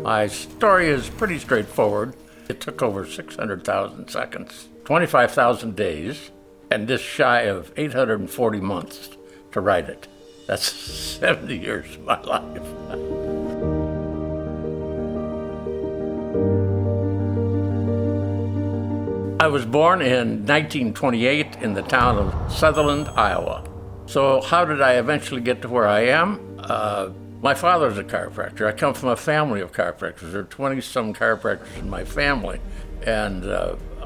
My story is pretty straightforward. It took over 600,000 seconds, 25,000 days, and just shy of 840 months to write it. That's 70 years of my life. I was born in 1928 in the town of Sutherland, Iowa. So how did I eventually get to where I am? My father's a chiropractor. I come from a family of chiropractors. There are 20-some chiropractors in my family, and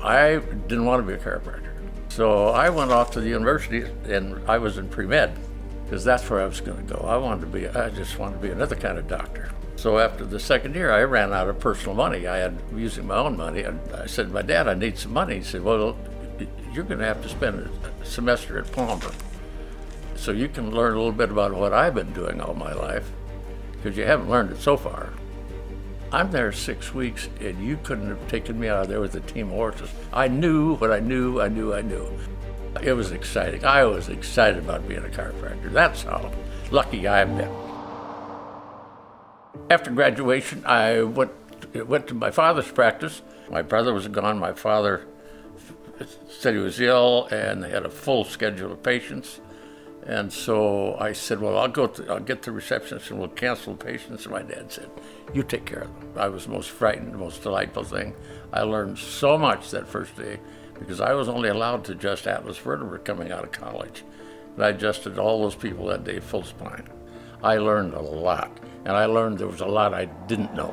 I didn't want to be a chiropractor. So I went off to the university, and I was in pre-med, because that's where I was going to go. I just wanted to be another kind of doctor. So after the second year, I ran out of personal money. I had using my own money. I said to my dad, I need some money. He said, well, you're going to have to spend a semester at Palmer, so you can learn a little bit about what I've been doing all my life, because you haven't learned it so far. I'm there 6 weeks, and you couldn't have taken me out of there with a team of horses. I knew what I knew. It was exciting. I was excited about being a chiropractor. That's how lucky I've been. After graduation, I went to my father's practice. My brother was gone. My father said he was ill, and they had a full schedule of patients. And so I said, well, I'll get the receptionist and we'll cancel the patients. And my dad said, you take care of them. I was the most frightened, the most delightful thing. I learned so much that first day because I was only allowed to adjust atlas vertebrae coming out of college. And I adjusted all those people that day full spine. I learned a lot, and I learned there was a lot I didn't know.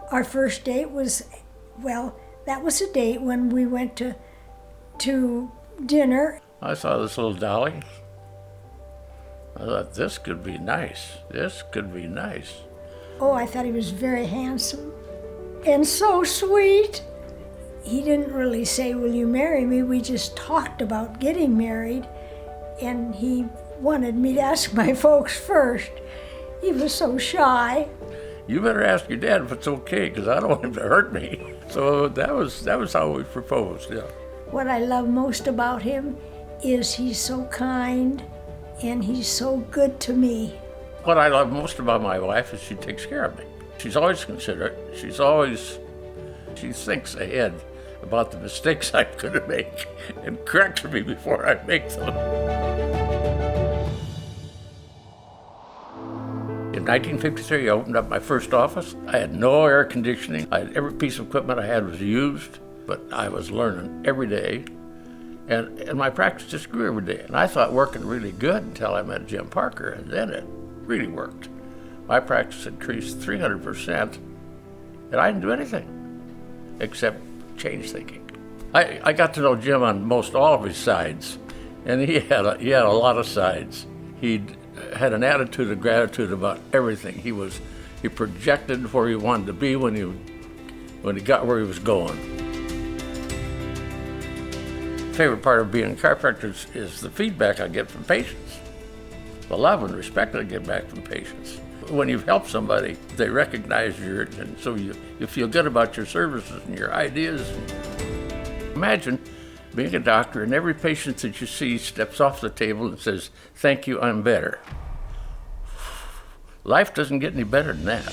Our first date was, that was a date when we went to dinner. I saw this little dolly. I thought, this could be nice. Oh, I thought he was very handsome and so sweet. He didn't really say, will you marry me? We just talked about getting married, and he wanted me to ask my folks first. He was so shy. You better ask your dad if it's okay, because I don't want him to hurt me. So that was how we proposed, yeah. What I love most about him is he's so kind and he's so good to me. What I love most about my wife is she takes care of me. She's always considerate. She thinks ahead about the mistakes I'm going to make and corrects me before I make them. In 1953, I opened up my first office. I had no air conditioning. Every piece of equipment I had was used, but I was learning every day. And my practice just grew every day. And I thought working really good until I met Jim Parker, and then it really worked. My practice increased 300%, and I didn't do anything except change thinking. I got to know Jim on most all of his sides, and he had a lot of sides. He had an attitude of gratitude about everything. He projected where he wanted to be when he got where he was going. Favorite part of being a chiropractor is the feedback I get from patients, the love and respect I get back from patients. When you've helped somebody, they recognize you, and so you feel good about your services and your ideas. Imagine being a doctor and every patient that you see steps off the table and says, thank you, I'm better. Life doesn't get any better than that.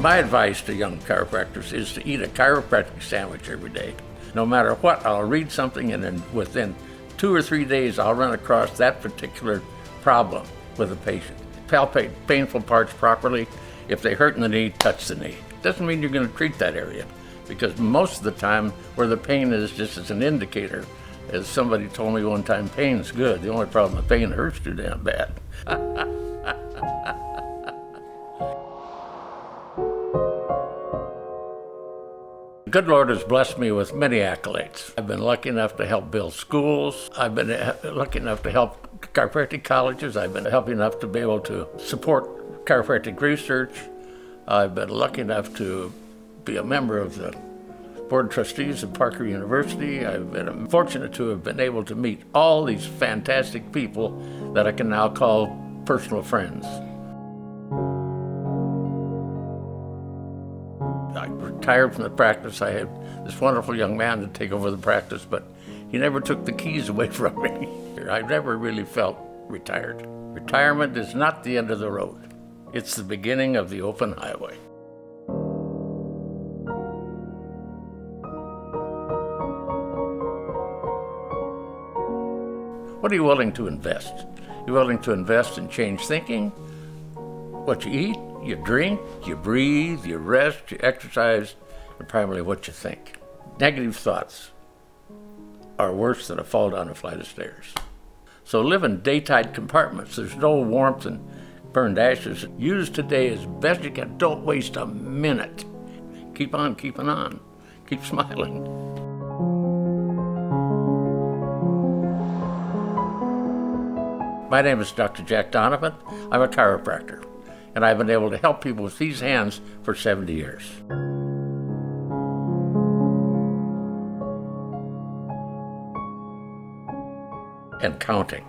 My advice to young chiropractors is to eat a chiropractic sandwich every day. No matter what, I'll read something, and then within 2 or 3 days, I'll run across that particular problem with a patient. Palpate painful parts properly. If they hurt in the knee, touch the knee. Doesn't mean you're going to treat that area, because most of the time where the pain is just as an indicator. As somebody told me one time, pain's good. The only problem with pain hurts too damn bad. The good Lord has blessed me with many accolades. I've been lucky enough to help build schools. I've been lucky enough to help chiropractic colleges. I've been lucky enough to be able to support chiropractic research. I've been lucky enough to be a member of the Board of Trustees of Parker University. I've been fortunate to have been able to meet all these fantastic people that I can now call personal friends. retired from the practice. I had this wonderful young man to take over the practice, but he never took the keys away from me. I never really felt retired. Retirement is not the end of the road. It's the beginning of the open highway. What are you willing to invest? You're willing to invest in change thinking, what you eat, you drink, you breathe, you rest, you exercise, and primarily what you think. Negative thoughts are worse than a fall down a flight of stairs. So live in day-tight compartments. There's no warmth and burned ashes. Use today as best you can. Don't waste a minute. Keep on keeping on. Keep smiling. My name is Dr. Jack Donovan. I'm a chiropractor, and I've been able to help people with these hands for 70 years. And counting.